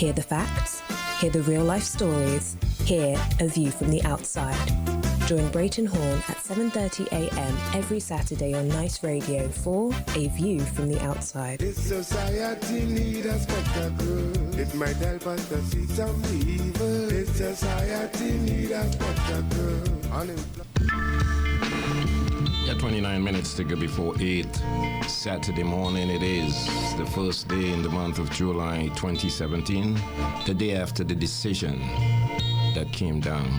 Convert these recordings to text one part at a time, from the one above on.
Hear the facts, hear the real-life stories, hear a view from the outside. Join Brereton Horne at 7:30 a.m. every Saturday on Nice Radio for A View from the Outside. This society needs a spectacle. It might help us to see some evil. This society needs a spectacle. Yeah, 29 minutes to go before 8. Saturday morning it is. The first day in the month of July 2017. The day after the decision that came down.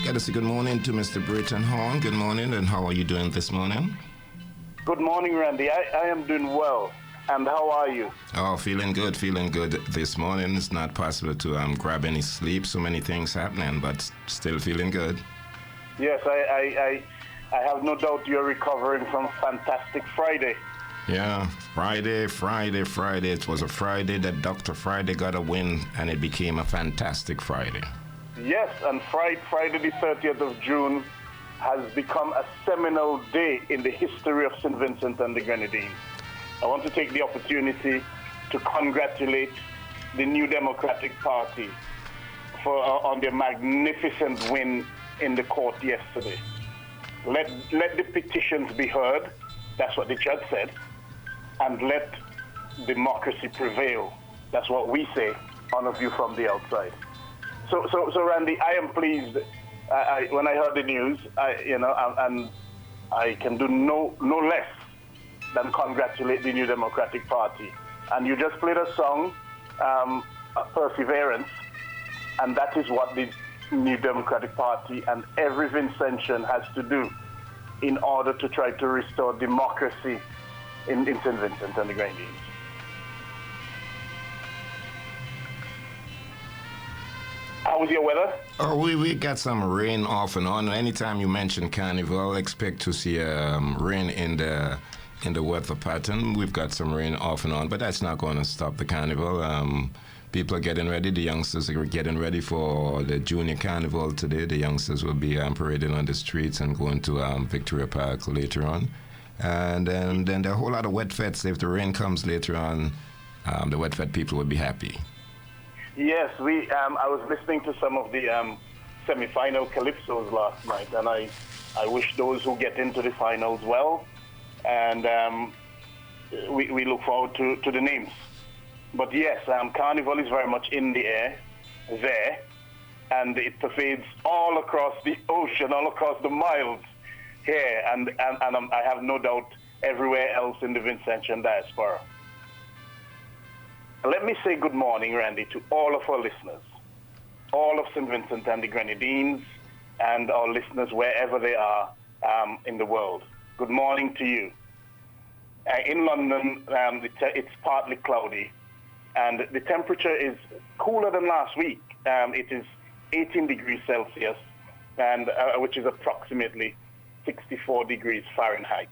Got to say good morning to Mr. Brereton Horne. Good morning, and how are you doing this morning? Good morning, Randy. I am doing well. And how are you? Oh, feeling good this morning. It's not possible to grab any sleep. So many things happening, but still feeling good. Yes, I have no doubt you're recovering from a fantastic Friday. Yeah, Friday. It was a Friday that Dr. Friday got a win, and it became a fantastic Friday. Yes, and Friday the 30th of June has become a seminal day in the history of St. Vincent and the Grenadines. I want to take the opportunity to congratulate the New Democratic Party on their magnificent win in the court yesterday. Let the petitions be heard, that's what the judge said, and let democracy prevail. That's what we say on A View from the Outside. So Randy, I am pleased. When I heard the news, and I can do no less than congratulate the New Democratic Party. And you just played a song, Perseverance, and that is what the New Democratic Party and every Vincentian has to do in order to try to restore democracy in St. Vincent and the Grenadines. How was your weather? Oh, we got some rain off and on. Anytime you mention carnival, expect to see rain in the weather pattern. We've got some rain off and on, but that's not going to stop the carnival. People are getting ready. The youngsters are getting ready for the junior carnival today. The youngsters will be parading on the streets and going to Victoria Park later on. And then there are a whole lot of wet fets. If the rain comes later on, the wet fet people will be happy. Yes, I was listening to some of the semi-final calypsos last night, and I wish those who get into the finals well, and we look forward to the names. But yes, Carnival is very much in the air there, and it pervades all across the ocean, all across the miles here, and I have no doubt everywhere else in the Vincentian diaspora. Let me say good morning, Randy, to all of our listeners, all of St. Vincent and the Grenadines, and our listeners wherever they are in the world. Good morning to you. In London, it's partly cloudy, and the temperature is cooler than last week. It is 18 degrees Celsius, and which is approximately 64 degrees Fahrenheit.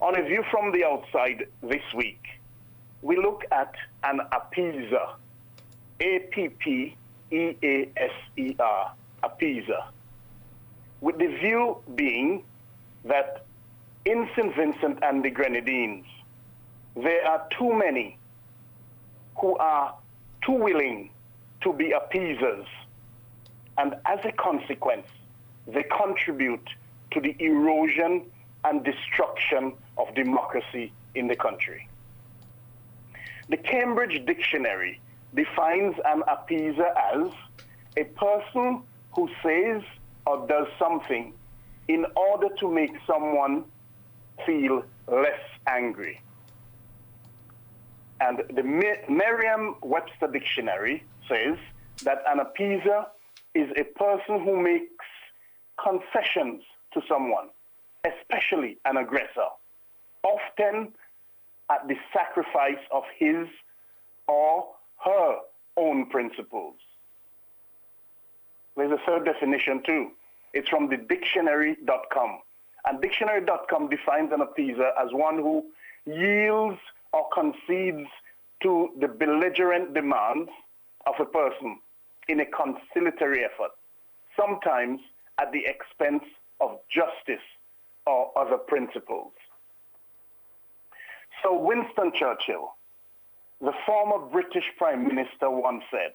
On A View from the Outside this week, we look at an Appeaser, Appeaser, Appeaser, with the view being that in St. Vincent and the Grenadines, there are too many who are too willing to be appeasers, and as a consequence, they contribute to the erosion and destruction of democracy in the country. The Cambridge Dictionary defines an appeaser as a person who says or does something in order to make someone feel less angry. And the Merriam-Webster Dictionary says that an appeaser is a person who makes concessions to someone, especially an aggressor, often at the sacrifice of his or her own principles. There's a third definition too. It's from the dictionary.com. And dictionary.com defines an appeaser as one who yields or concedes to the belligerent demands of a person in a conciliatory effort, sometimes at the expense of justice or other principles. So Winston Churchill, the former British Prime Minister once said,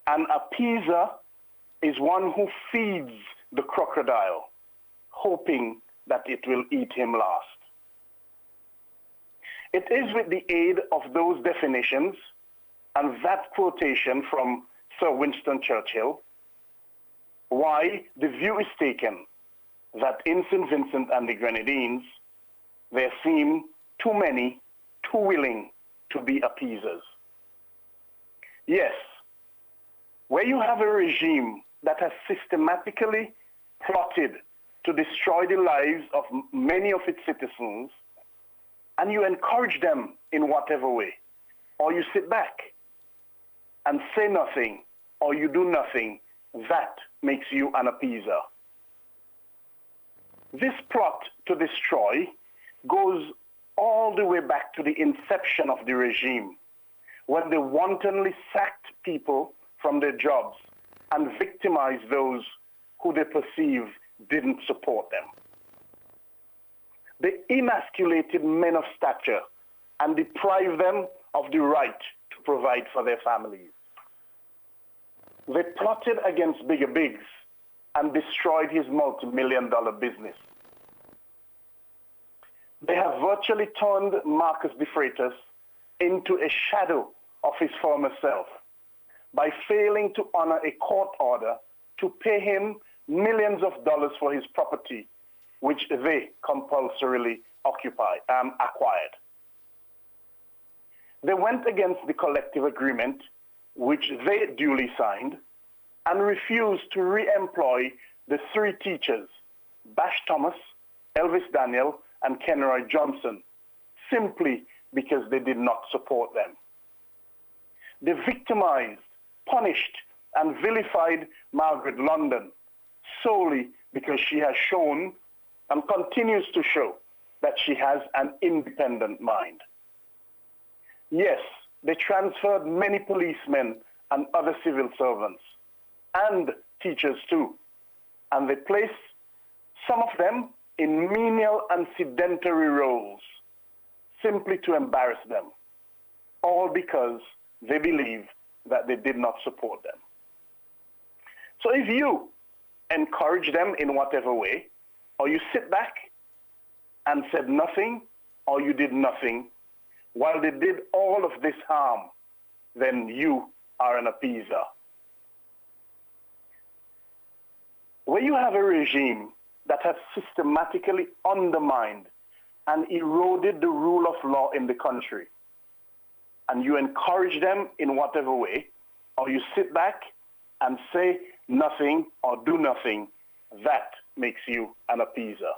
an appeaser is one who feeds the crocodile, hoping that it will eat him last. It is with the aid of those definitions and that quotation from Sir Winston Churchill why the view is taken that in St. Vincent and the Grenadines, there seem too many, too willing to be appeasers. Yes, where you have a regime that has systematically plotted to destroy the lives of many of its citizens, and you encourage them in whatever way, or you sit back and say nothing, or you do nothing, that makes you an appeaser. This plot to destroy goes all the way back to the inception of the regime, when they wantonly sacked people from their jobs and victimized those who they perceive didn't support them. They emasculated men of stature and deprived them of the right to provide for their families. They plotted against Bigger Biggs and destroyed his multi-million-dollar business. They have virtually turned Marcus de Freitas into a shadow of his former self by failing to honor a court order to pay him millions of dollars for his property, which they compulsorily acquired. They went against the collective agreement, which they duly signed, and refused to re-employ the three teachers, Bash Thomas, Elvis Daniel, and Kenroy Johnson, simply because they did not support them. They victimized, punished, and vilified Margaret London solely because she has shown and continues to show that she has an independent mind. Yes, they transferred many policemen and other civil servants, and teachers too, and they placed some of them in menial and sedentary roles simply to embarrass them, all because they believe that they did not support them. So if you encourage them in whatever way, or you sit back and said nothing, or you did nothing, while they did all of this harm, then you are an appeaser. Where you have a regime that has systematically undermined and eroded the rule of law in the country, and you encourage them in whatever way, or you sit back and say nothing or do nothing, that makes you an appeaser.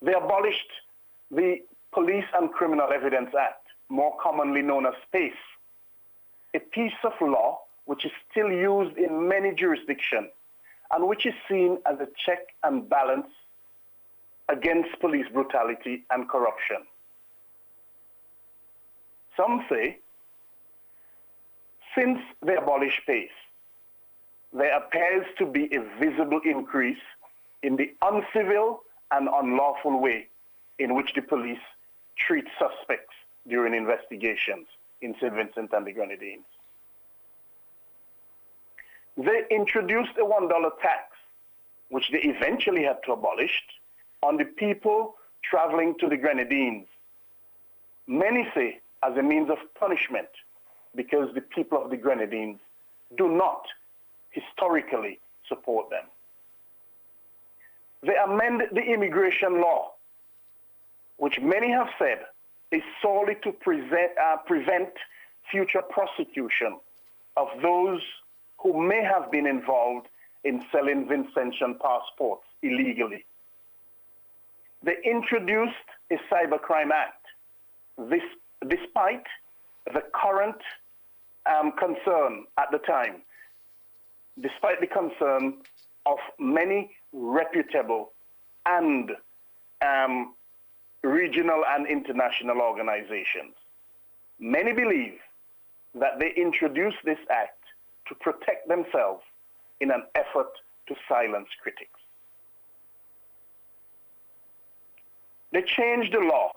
They abolished the Police and Criminal Evidence Act, more commonly known as PACE, a piece of law which is still used in many jurisdictions and which is seen as a check and balance against police brutality and corruption. Some say, since they abolished PACE, there appears to be a visible increase in the uncivil and unlawful way in which the police treat suspects during investigations in St. Vincent and the Grenadines. They introduced a $1 tax, which they eventually had to abolish, on the people traveling to the Grenadines. Many say as a means of punishment, because the people of the Grenadines do not historically support them. They amended the immigration law, which many have said is solely to prevent future prosecution of those who may have been involved in selling Vincentian passports illegally. They introduced a cybercrime act, despite the current concern at the time, despite the concern of many reputable and regional and international organizations. Many believe that they introduced this act to protect themselves in an effort to silence critics. They changed the law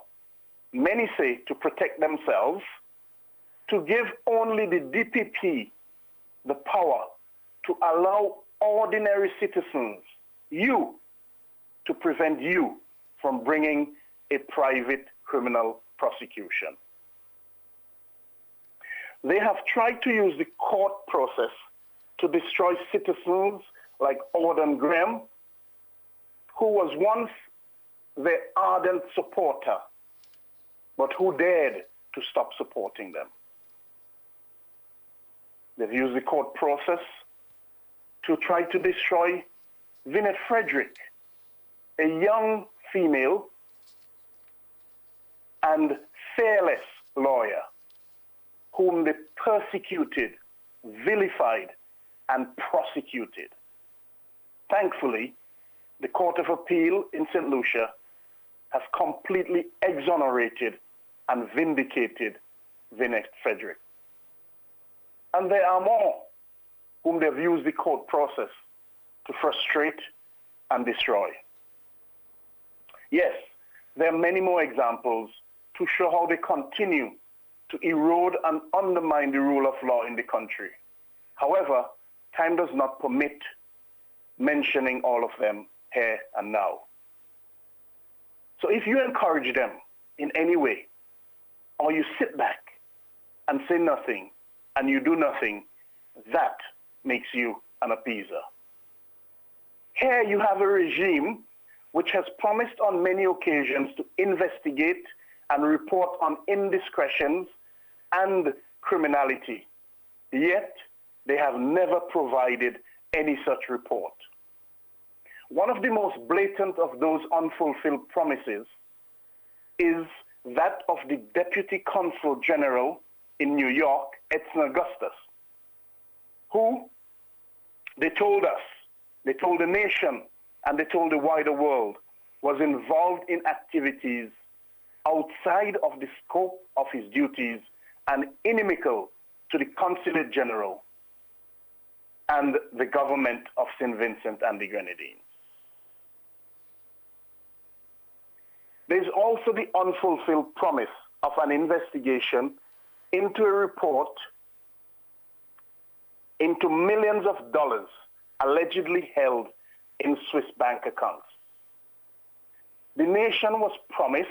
many say to protect themselves, to give only the DPP the power to allow ordinary citizens, you, to prevent you from bringing a private criminal prosecution. They have tried to use the court process to destroy citizens like Auden Graham, who was once their ardent supporter, but who dared to stop supporting them. They've used the court process to try to destroy Vinette Frederick, a young female and fearless lawyer whom they persecuted, vilified, and prosecuted. Thankfully, the Court of Appeal in St. Lucia has completely exonerated and vindicated Vinette Frederick. And there are more whom they've used the court process to frustrate and destroy. Yes, there are many more examples to show how they continue to erode and undermine the rule of law in the country. However, time does not permit mentioning all of them here and now. So if you encourage them in any way, or you sit back and say nothing, and you do nothing, that makes you an appeaser. Here you have a regime which has promised on many occasions to investigate and report on indiscretions and criminality. Yet, they have never provided any such report. One of the most blatant of those unfulfilled promises is that of the Deputy Consul General in New York, Edson Augustus, who they told us, they told the nation, and they told the wider world, was involved in activities outside of the scope of his duties and inimical to the Consulate General and the government of St. Vincent and the Grenadines. There's also the unfulfilled promise of an investigation into a report into millions of dollars allegedly held in Swiss bank accounts. The nation was promised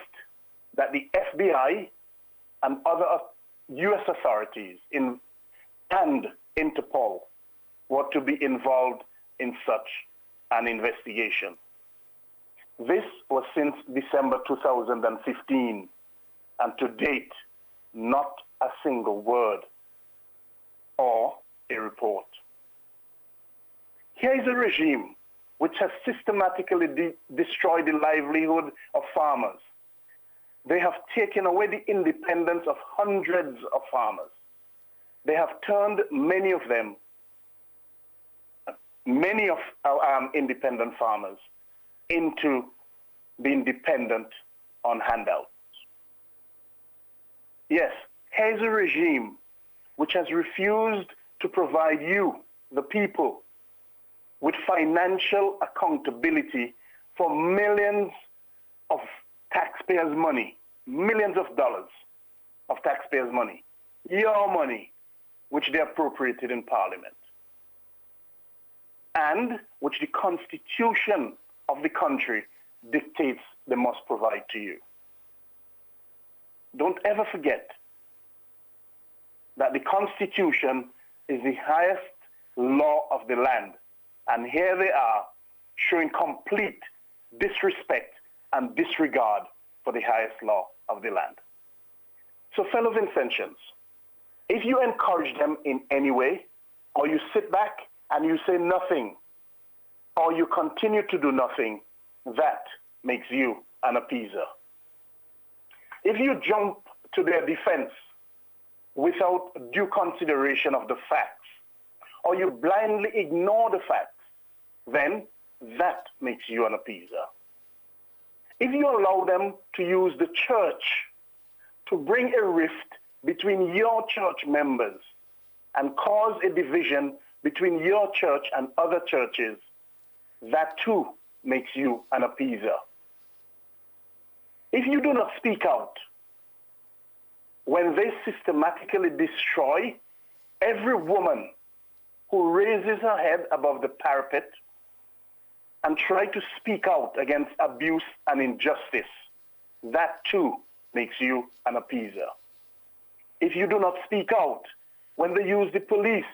that the FBI and other U.S. authorities and Interpol were to be involved in such an investigation. This was since December 2015, and to date, not a single word or a report. Here is a regime which has systematically destroyed the livelihood of farmers. They have taken away the independence of hundreds of farmers. They have turned many of our independent farmers into being dependent on handouts. Yes, here's a regime which has refused to provide you, the people, with financial accountability for millions of taxpayers' money, millions of dollars of taxpayers' money, your money, which they appropriated in Parliament, and which the Constitution of the country dictates they must provide to you. Don't ever forget that the Constitution is the highest law of the land. And here they are showing complete disrespect and disregard for the highest law of the land. So fellow Vincentians, if you encourage them in any way, or you sit back and you say nothing, or you continue to do nothing, that makes you an appeaser. If you jump to their defense without due consideration of the facts, or you blindly ignore the facts, then that makes you an appeaser. If you allow them to use the church to bring a rift between your church members and cause a division between your church and other churches, that too makes you an appeaser. If you do not speak out when they systematically destroy every woman who raises her head above the parapet and try to speak out against abuse and injustice, that too makes you an appeaser. If you do not speak out when they use the police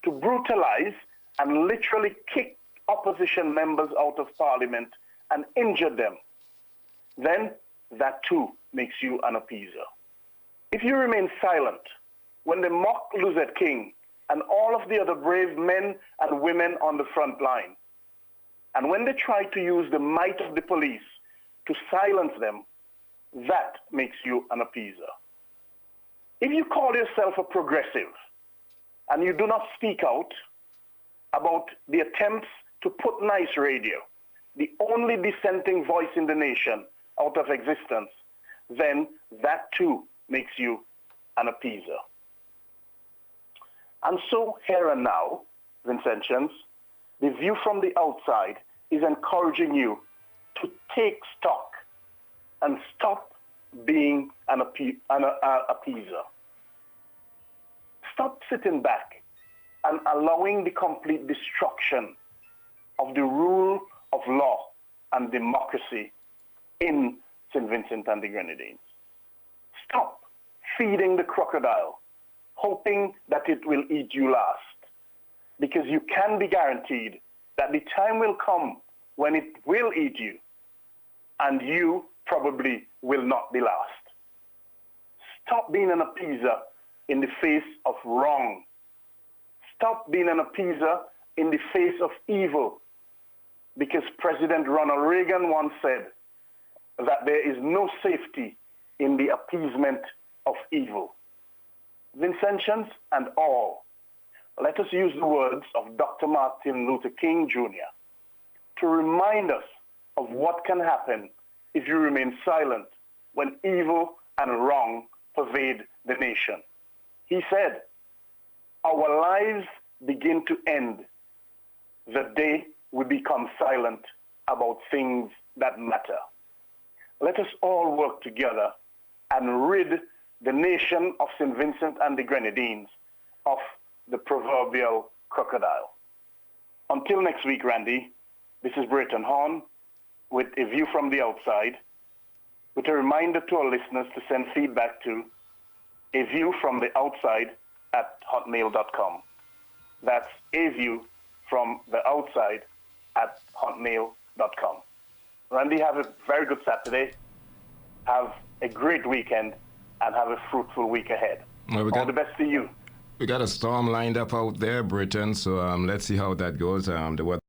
to brutalize and literally kick opposition members out of parliament and injure them, then that too makes you an appeaser. If you remain silent when they mock Luzette King and all of the other brave men and women on the front line, and when they try to use the might of the police to silence them, that makes you an appeaser. If you call yourself a progressive and you do not speak out about the attempts to put NICERADIO, the only dissenting voice in the nation, out of existence, then that too makes you an appeaser. And so here and now, Vincentians, the view from the outside is encouraging you to take stock and stop being an appeaser. Stop sitting back and allowing the complete destruction of the rule of law and democracy in St. Vincent and the Grenadines. Stop feeding the crocodile, hoping that it will eat you last, because you can be guaranteed that the time will come when it will eat you, and you probably will not be last. Stop being an appeaser in the face of wrong. Stop being an appeaser in the face of evil, because President Ronald Reagan once said that there is no safety in the appeasement of evil. Vincentians and all, let us use the words of Dr. Martin Luther King Jr. to remind us of what can happen if you remain silent when evil and wrong pervade the nation. He said, "Our lives begin to end the day we become silent about things that matter." Let us all work together and rid the nation of St. Vincent and the Grenadines of the proverbial crocodile. Until next week, Randy, this is Brereton Horne with A View from the Outside, with a reminder to our listeners to send feedback to aviewfromtheoutside@hotmail.com. That's aviewfromtheoutside@hotmail.com. Randy, have a very good Saturday. Have a great weekend and have a fruitful week ahead. Well, all the best to you. We got a storm lined up out there, Britain, so let's see how that goes. The weather